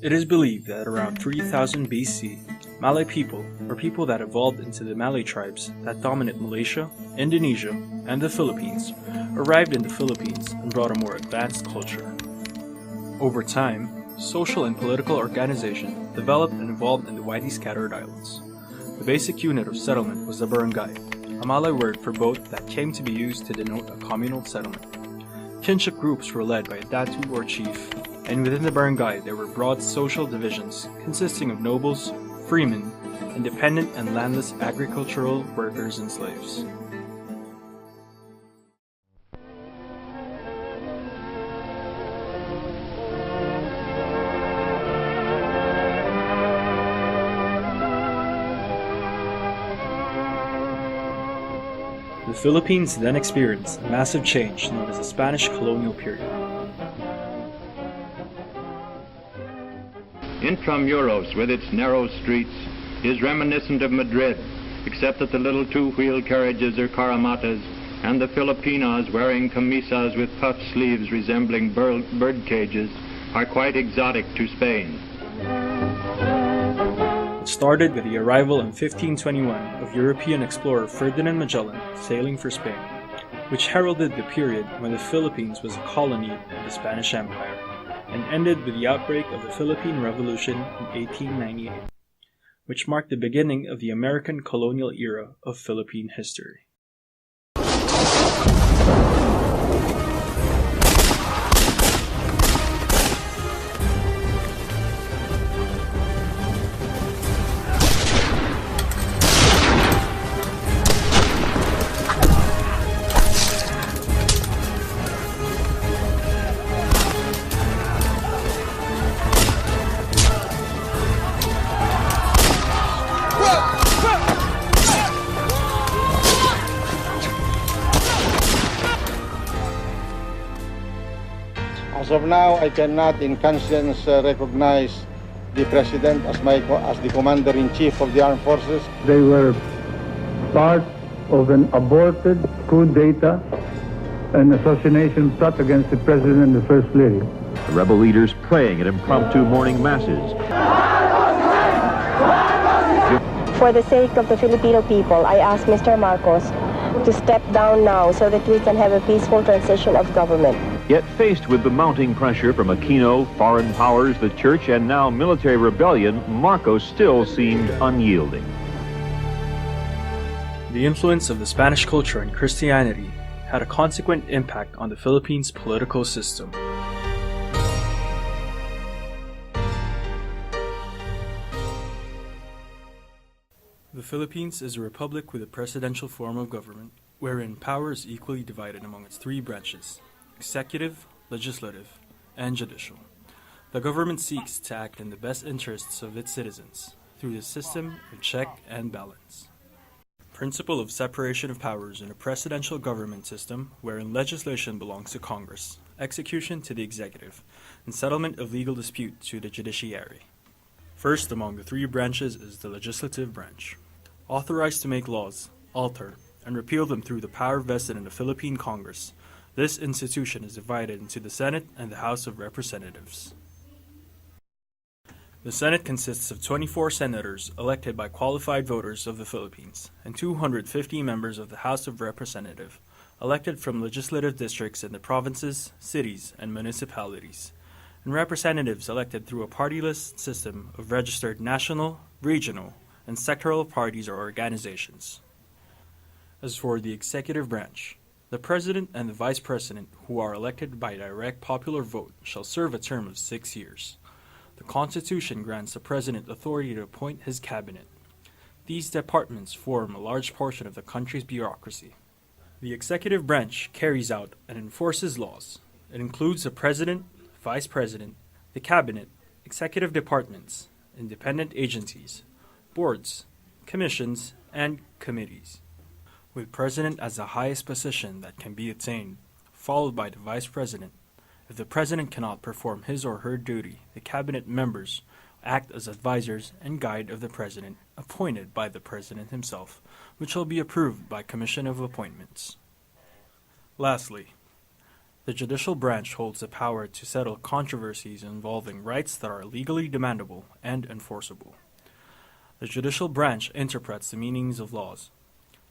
It is believed that around 3000 BC, Malay people, or people that evolved into the Malay tribes that dominate Malaysia, Indonesia, and the Philippines, arrived in the Philippines and brought a more advanced culture. Over time, social and political organization developed and evolved in the widely scattered islands. The basic unit of settlement was the barangay, a Malay word for both that came to be used to denote a communal settlement. Kinship groups were led by a datu or chief, and within the barangay there were broad social divisions consisting of nobles, freemen, independent and landless agricultural workers and slaves. The Philippines then experienced a massive change known as the Spanish colonial period. Intramuros, with its narrow streets, is reminiscent of Madrid, except that the little two-wheel carriages are caramatas, and the Filipinas, wearing camisas with puffed sleeves resembling bird cages, are quite exotic to Spain. It started with the arrival in 1521 of European explorer Ferdinand Magellan sailing for Spain, which heralded the period when the Philippines was a colony of the Spanish Empire, and ended with the outbreak of the Philippine Revolution in 1898, which marked the beginning of the American colonial era of Philippine history. As of now, I cannot in conscience recognize the President as the Commander-in-Chief of the Armed Forces. They were part of an aborted coup d'etat and assassination plot against the President and the First Lady. The rebel leaders praying at impromptu morning masses. For the sake of the Filipino people, I ask Mr. Marcos to step down now so that we can have a peaceful transition of government. Yet faced with the mounting pressure from Aquino, foreign powers, the church, and now military rebellion, Marcos still seemed unyielding. The influence of the Spanish culture and Christianity had a consequent impact on the Philippines' political system. The Philippines is a republic with a presidential form of government, wherein power is equally divided among its three branches: executive, legislative, and judicial. The government seeks to act in the best interests of its citizens through the system of check and balance. Principle of separation of powers in a presidential government system wherein legislation belongs to Congress, execution to the executive, and settlement of legal dispute to the judiciary. First among the three branches is the legislative branch, authorized to make laws, alter, and repeal them through the power vested in the Philippine Congress. This institution is divided into the Senate and the House of Representatives. The Senate consists of 24 senators elected by qualified voters of the Philippines, and 250 members of the House of Representatives, elected from legislative districts in the provinces, cities, and municipalities, and representatives elected through a partyless system of registered national, regional, and sectoral parties or organizations. As for the executive branch, the President and the Vice President, who are elected by direct popular vote, shall serve a term of 6 years. The Constitution grants the President authority to appoint his cabinet. These departments form a large portion of the country's bureaucracy. The executive branch carries out and enforces laws. It includes the President, Vice President, the Cabinet, executive departments, independent agencies, boards, commissions, and committees, with President as the highest position that can be attained, followed by the Vice President. If the President cannot perform his or her duty, the Cabinet members act as advisors and guide of the President, appointed by the President himself, which shall be approved by Commission of Appointments. Lastly, The judicial branch holds the power to settle controversies involving rights that are legally demandable and enforceable. The judicial branch interprets the meanings of laws,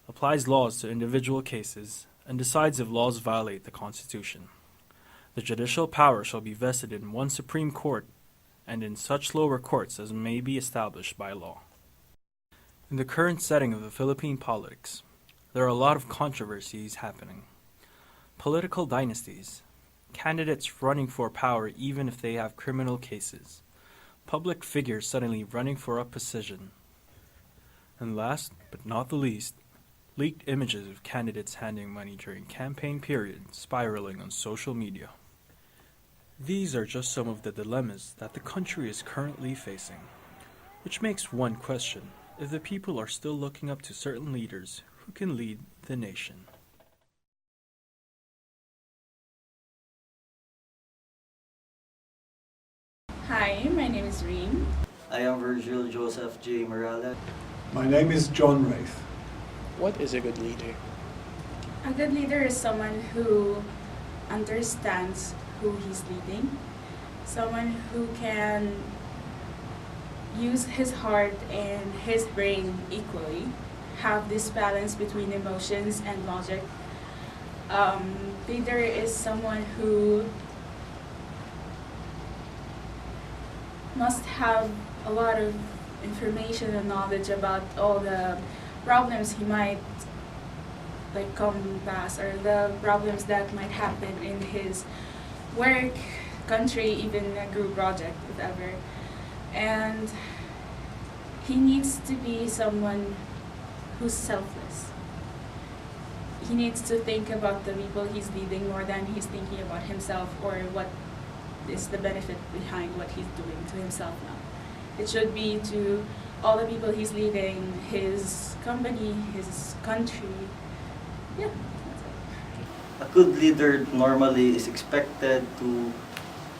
applies laws to individual cases, and decides if laws violate the Constitution. The judicial power shall be vested in one Supreme Court and in such lower courts as may be established by law. In the current setting of the Philippine politics, there are a lot of controversies happening. Political dynasties, candidates running for power even if they have criminal cases, public figures suddenly running for a position, and last but not the least, leaked images of candidates handing money during campaign period spiraling on social media. These are just some of the dilemmas that the country is currently facing, which makes one question if the people are still looking up to certain leaders who can lead the nation. Hi, my name is Reem. I am Virgil Joseph J. Morales. My name is John Wraith. What is a good leader? A good leader is someone who understands who he's leading, someone who can use his heart and his brain equally, have this balance between emotions and logic. Leader is someone who must have a lot of information and knowledge about all the problems he might come past, or the problems that might happen in his work, country, even a group project, if ever. And he needs to be someone who's selfless. He needs to think about the people he's leading more than he's thinking about himself or what is the benefit behind what he's doing to himself now. It should be to all the people he's leading, his company, his country. Yeah, that's it. A good leader normally is expected to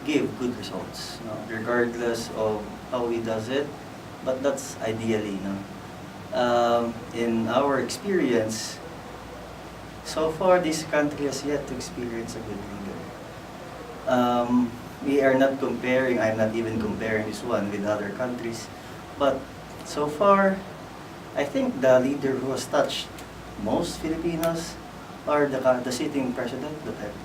give good results, regardless of how he does it, but that's ideally. In our experience, so far this country has yet to experience a good leader. We are not comparing, I'm not even comparing this one with other countries, but so far, I think the leader who has touched most Filipinos are the sitting president, Duterte.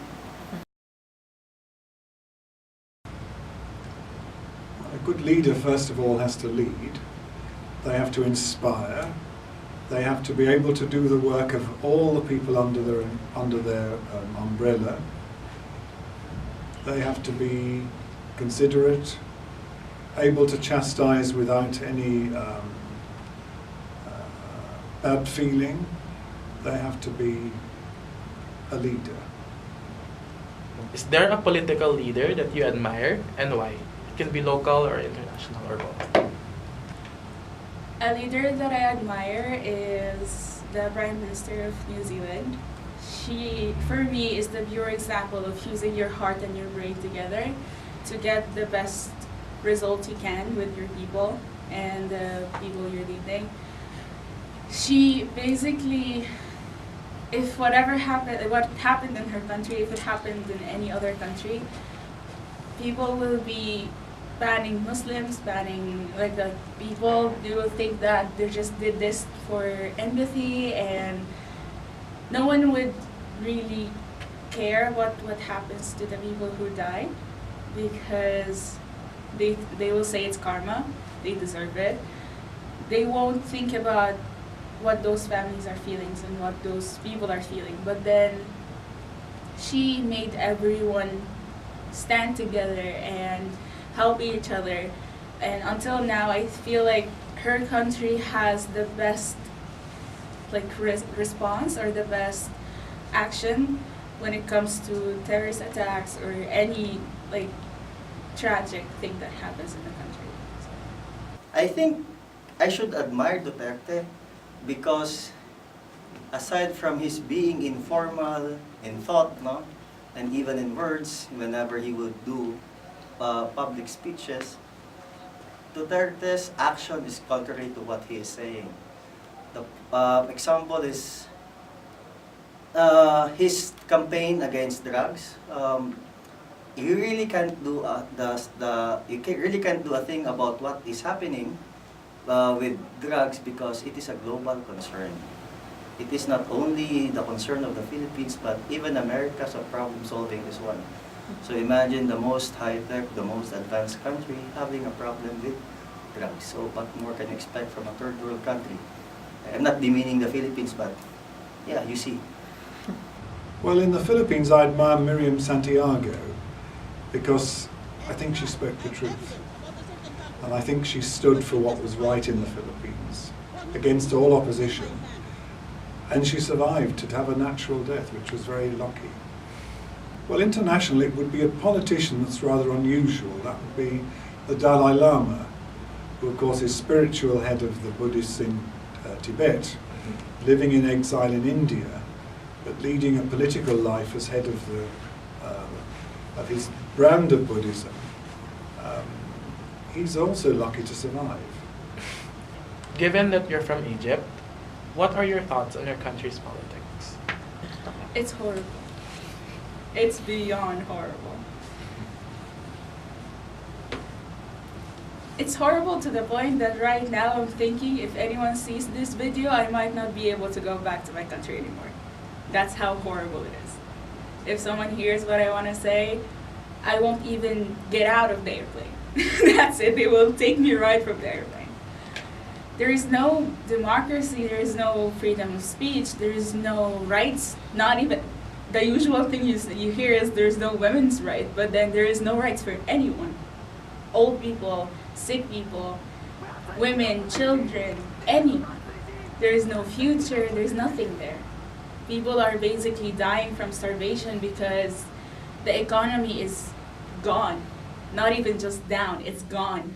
A good leader, first of all, has to lead. They have to inspire. They have to be able to do the work of all the people under their umbrella. They have to be considerate, able to chastise without any bad feeling. They have to be a leader. Is there a political leader that you admire and why? It can be local or international or both. A leader that I admire is the Prime Minister of New Zealand. She, for me, is the pure example of using your heart and your brain together to get the best result you can with your people and the people you're leading. She basically, if what happened in her country, if it happened in any other country, people will be banning Muslims, banning the people. They will think that they just did this for empathy, and no one would really care what happens to the people who die, because they will say it's karma, they deserve it. They won't think about what those families are feeling and what those people are feeling. But then she made everyone stand together and help each other, and until now I feel like her country has the best response or the best action when it comes to terrorist attacks or any tragic thing that happens in the country. So. I think I should admire Duterte because aside from his being informal in thought, and even in words, whenever he would do public speeches, Duterte's action is contrary to what he is saying. The example is his campaign against drugs, you really can't do really can't do a thing about what is happening with drugs because it is a global concern. It is not only the concern of the Philippines, but even America's of problem solving is one. So imagine the most high-tech, the most advanced country having a problem with drugs. So what more can you expect from a third world country? I'm not demeaning the Philippines, but yeah, you see. Well, in the Philippines, I admire Miriam Santiago because I think she spoke the truth. And I think she stood for what was right in the Philippines against all opposition. And she survived to have a natural death, which was very lucky. Well, internationally, it would be a politician that's rather unusual. That would be the Dalai Lama, who of course is spiritual head of the Buddhists in Tibet, living in exile in India, but leading a political life as head of his brand of Buddhism. He's also lucky to survive. Given that you're from Egypt, what are your thoughts on your country's politics? It's horrible. It's beyond horrible. It's horrible to the point that right now I'm thinking if anyone sees this video, I might not be able to go back to my country anymore. That's how horrible it is. If someone hears what I want to say, I won't even get out of the airplane. That's it. They will take me right from the airplane. There is no democracy, there is no freedom of speech, there is no rights, not even, the usual thing you hear is there's no women's right, but then there is no rights for anyone. Old people, sick people, women, children, anyone. There is no future, there's nothing there. People are basically dying from starvation because the economy is gone. Not even just down, it's gone.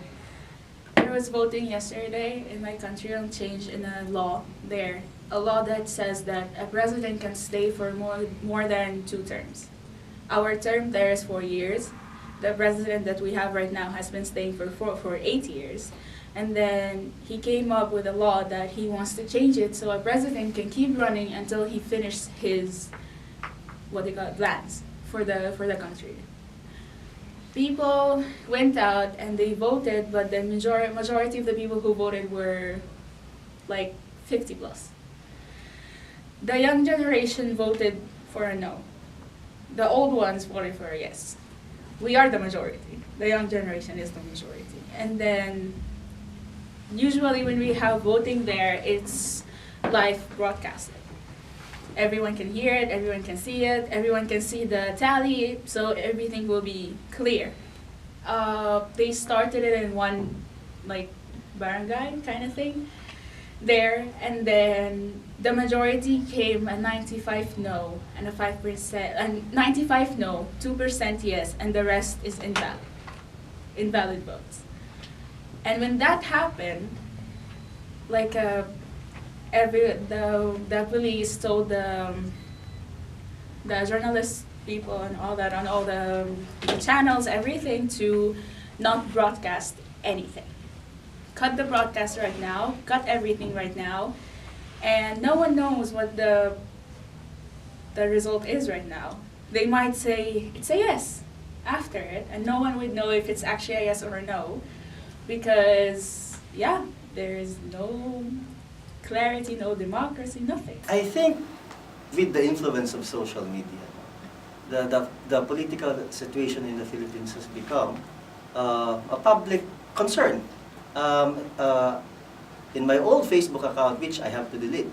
I was voting yesterday in my country on change in a law there. A law that says that a president can stay for more than 2 terms. Our term there is 4 years. The president that we have right now has been staying for 8 years. And then he came up with a law that he wants to change it so a president can keep running until he finishes his, plans for the country. People went out and they voted, but the majority of the people who voted were like 50 plus. The young generation voted for a no. The old ones voted for a yes. We are the majority. The young generation is the majority. And then usually when we have voting there, it's live broadcasted. Everyone can hear it, everyone can see it, everyone can see the tally, so everything will be clear. They started it in one barangay kind of thing there, and then the majority came a 95 no and a 5%, and 95 no, 2% yes, and the rest is invalid votes. And when that happened, the police told the journalist people and all that on all the channels, everything, to not broadcast anything. Cut the broadcast right now, cut everything right now, and no one knows what the result is right now. They might say it's a yes after it, and no one would know if it's actually a yes or a no, because there is no clarity, no democracy, nothing. I think with the influence of social media, the political situation in the Philippines has become a public concern. In my old Facebook account, which I have to delete,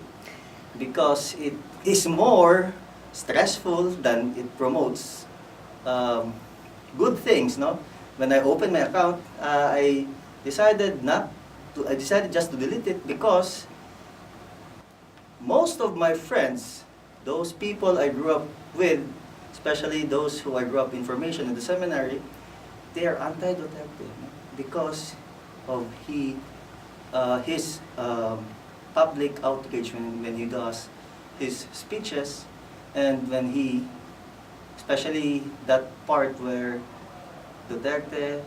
because it is more stressful than it promotes good things. No, when I opened my account, I decided just to delete it because most of my friends, those people I grew up with, especially those who I grew up in formation in the seminary, they are anti-Duterte because of his public outrage when he does his speeches, and when he, especially that part where Duterte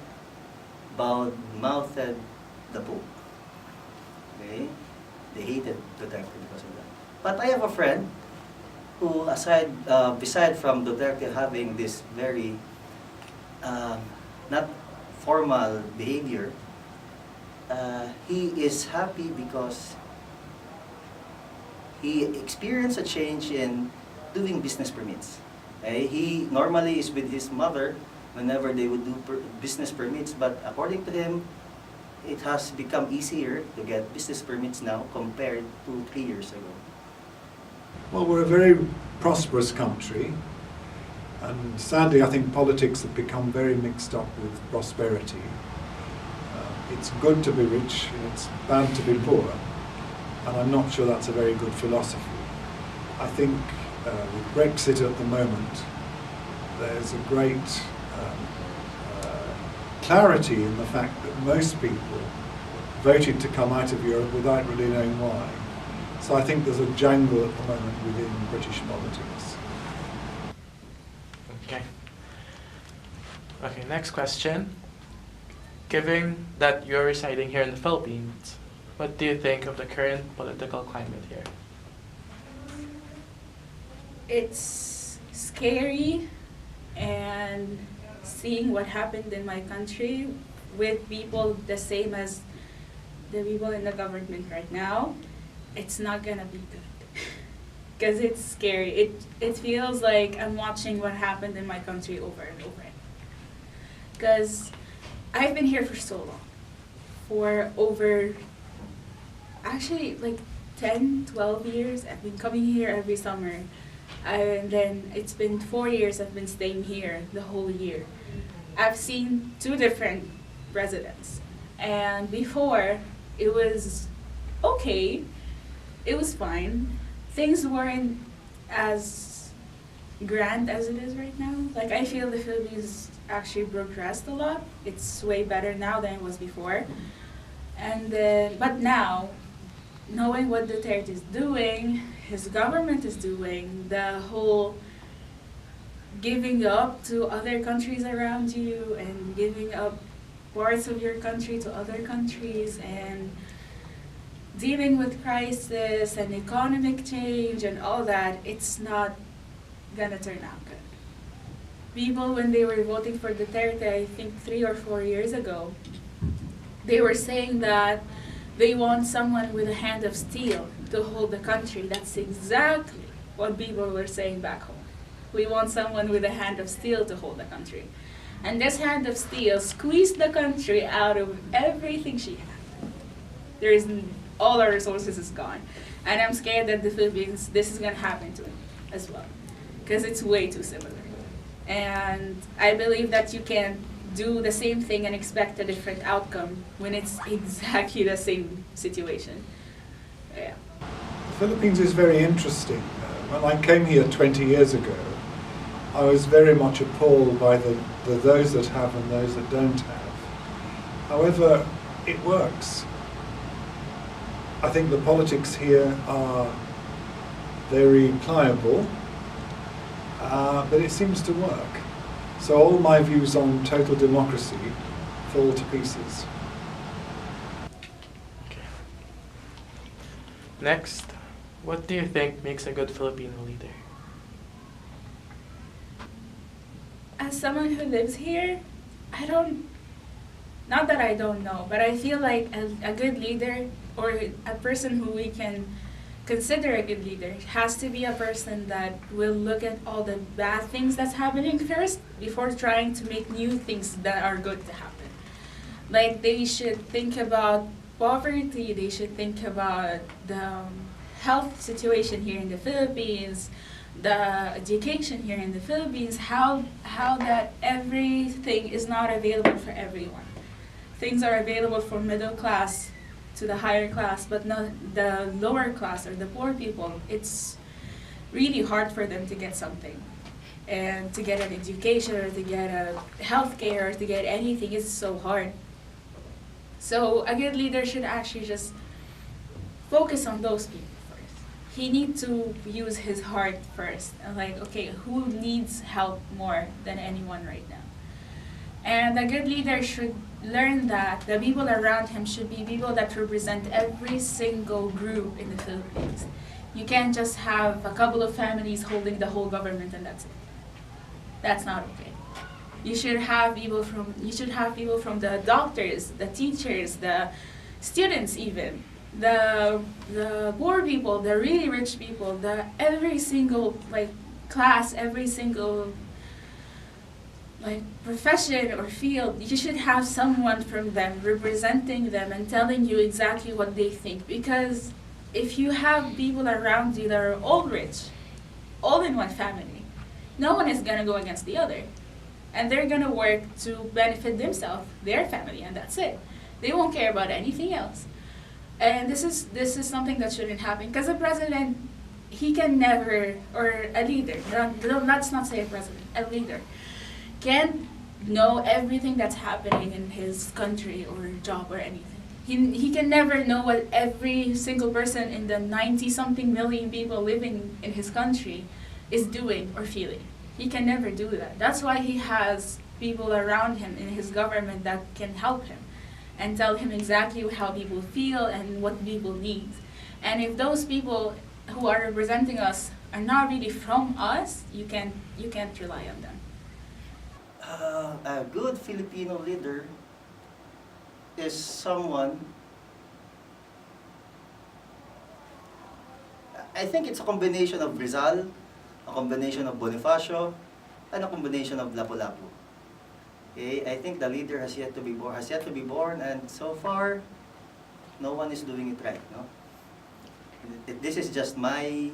mouthed the Pope. Okay? They hated Duterte because of that. But I have a friend who, beside from Duterte having this very not formal behavior, he is happy because he experienced a change in doing business permits. He normally is with his mother whenever they would do business permits, but according to him, it has become easier to get business permits now compared to 3 years ago. Well, we're a very prosperous country, and sadly I think politics have become very mixed up with prosperity. It's good to be rich and it's bad to be poor, and I'm not sure that's a very good philosophy. I think with Brexit at the moment, there's a great clarity in the fact that most people voted to come out of Europe without really knowing why. So I think there's a jangle at the moment within British politics. Okay. Okay, next question. Given that you're residing here in the Philippines, what do you think of the current political climate here? It's scary, and seeing what happened in my country with people the same as the people in the government right now, it's not gonna be good. Because it's scary. It feels like I'm watching what happened in my country over and over. Because I've been here for so long. For over, actually like 10, 12 years. I've been coming here every summer. And then it's been 4 years I've been staying here the whole year. I've seen 2 different presidents. And before, it was okay. It was fine. Things weren't as grand as it is right now. Like, I feel the Philippines actually progressed a lot. It's way better now than it was before. And then, but now, knowing what Duterte is doing, his government is doing, the whole giving up to other countries around you and giving up parts of your country to other countries and dealing with crisis and economic change and all that, it's not gonna turn out good. People, when they were voting for Duterte, I think 3 or 4 years ago, they were saying that they want someone with a hand of steel to hold the country. That's exactly what people were saying back home. We want someone with a hand of steel to hold the country. And this hand of steel squeezed the country out of everything she had. All our resources is gone. And I'm scared that the Philippines, this is gonna happen to it as well. Because it's way too similar. And I believe that you can't do the same thing and expect a different outcome when it's exactly the same situation. Yeah. The Philippines is very interesting. When I came here 20 years ago, I was very much appalled by the those that have and those that don't have. However, it works. I think the politics here are very pliable, but it seems to work. So all my views on total democracy fall to pieces. Okay. Next, what do you think makes a good Filipino leader? As someone who lives here, not that I don't know, but I feel like a good leader or a person who we can consider a good leader has to be a person that will look at all the bad things that's happening first before trying to make new things that are good to happen. Like, they should think about poverty, they should think about the health situation here in the Philippines, the education here in the Philippines, how that everything is not available for everyone. Things are available for middle class to the higher class, but not the lower class or the poor people. It's really hard for them to get something. And to get an education or to get a health care or to get anything is so hard. So a good leader should actually just focus on those people first. He needs to use his heart first. And like, okay, who needs help more than anyone right now? And a good leader should learn that the people around him should be people that represent every single group in the Philippines. You can't just have a couple of families holding the whole government and that's it. That's not okay. You should have people from the doctors, the teachers, the students even, the poor people, the really rich people, the every single class, every single profession or field. You should have someone from them representing them and telling you exactly what they think. Because if you have people around you that are all rich, all in one family, no one is gonna go against the other. And they're gonna work to benefit themselves, their family, and that's it. They won't care about anything else. And this is something that shouldn't happen, because a president, he can never, or a leader, let's not say a president, a leader, can't know everything that's happening in his country or job or anything. He can never know what every single person in the 90-something million people living in his country is doing or feeling. He can never do that. That's why he has people around him in his government that can help him and tell him exactly how people feel and what people need. And if those people who are representing us are not really from us, you can't rely on them. A good Filipino leader is someone, I think it's a combination of Rizal, a combination of Bonifacio, and a combination of Lapu-Lapu. Okay? I think the leader has yet to be born, and so far, no one is doing it right. No, this is just I'm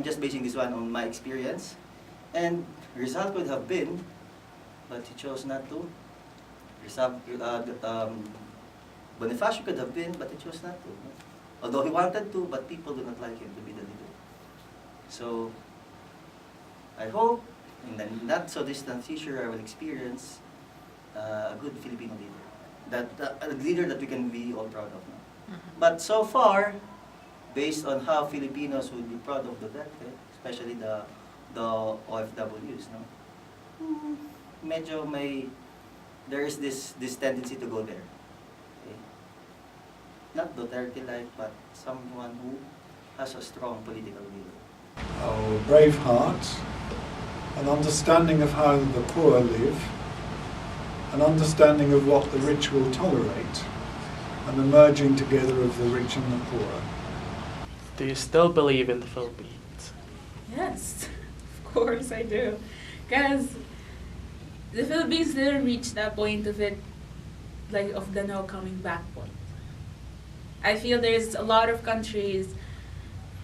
just basing this one on my experience, and Rizal could have been, but he chose not to. Bonifacio could have been, but he chose not to. Although he wanted to, but people do not like him to be the leader. So, I hope in the not so distant future I will experience a good Filipino leader. A leader that we can be all proud of now. But so far, based on how Filipinos would be proud of Duterte, especially the OFWs, no? Medyo there is this tendency to go there. Okay? Not Duterte-like, but someone who has a strong political will. Our brave heart, an understanding of how the poor live, an understanding of what the rich will tolerate, and the merging together of the rich and the poor. Do you still believe in the Philippines? Yes, of course I do. Because the Philippines didn't reach that point of it, of the no coming back point. I feel there's a lot of countries,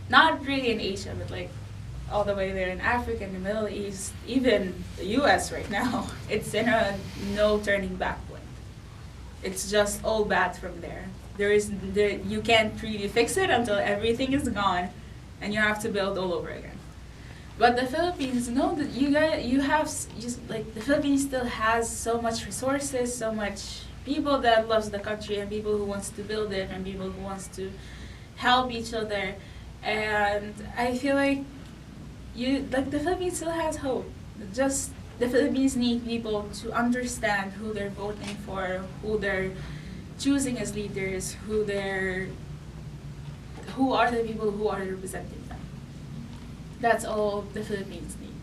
not really in Asia, but all the way there in Africa, in the Middle East, even the US right now, it's in a no turning back point. It's just all bad from there. You can't really fix it until everything is gone, and you have to build all over again. But the Philippines, know that the Philippines still has so much resources, so much people that loves the country, and people who wants to build it, and people who wants to help each other. And I feel the Philippines still has hope. Just the Philippines need people to understand who they're voting for, who they're choosing as leaders, who are the people who are representing them. That's all the Philippines need.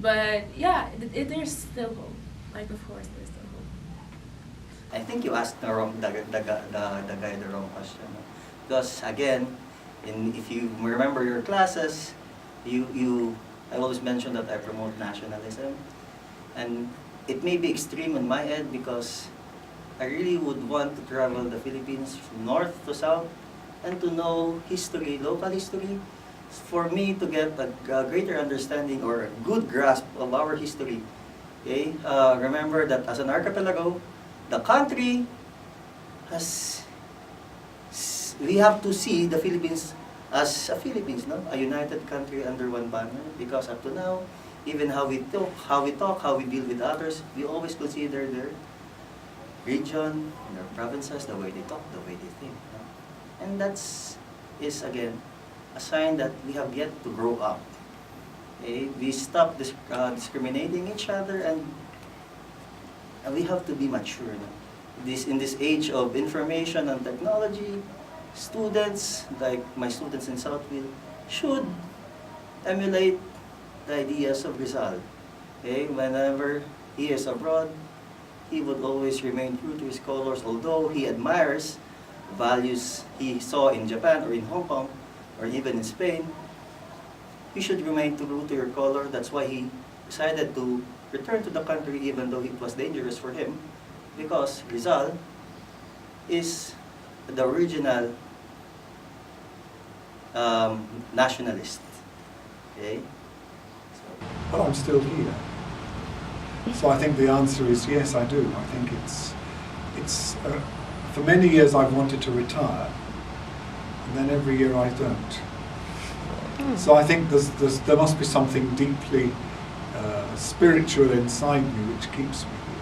But yeah, there's still hope. Of course, there's still hope. I think you asked the guy the wrong question. Because again, if you remember your classes, I always mention that I promote nationalism, and it may be extreme on my end because I really would want to travel the Philippines from north to south and to know history, local history, for me to get a greater understanding or a good grasp of our history. Okay? Remember that as an archipelago, the country we have to see the Philippines as a Philippines, no? A united country under one banner, because up to now, even how we talk, how we deal with others, we always consider their region, their provinces, the way they talk, the way they think. No? And is again a sign that we have yet to grow up. Okay? We stop discriminating each other, and we have to be mature. No? In this age of information and technology, students, like my students in Southfield, should emulate the ideas of Rizal. Okay? Whenever he is abroad, he would always remain true to his colors, although he admires values he saw in Japan or in Hong Kong or even in Spain. You should remain true to your color. That's why he decided to return to the country even though it was dangerous for him, because Rizal is the original nationalist. Okay? But I'm still here. So I think the answer is yes, I do. I think it's for many years I've wanted to retire, and then every year I don't. So I think there must be something deeply spiritual inside me which keeps me here.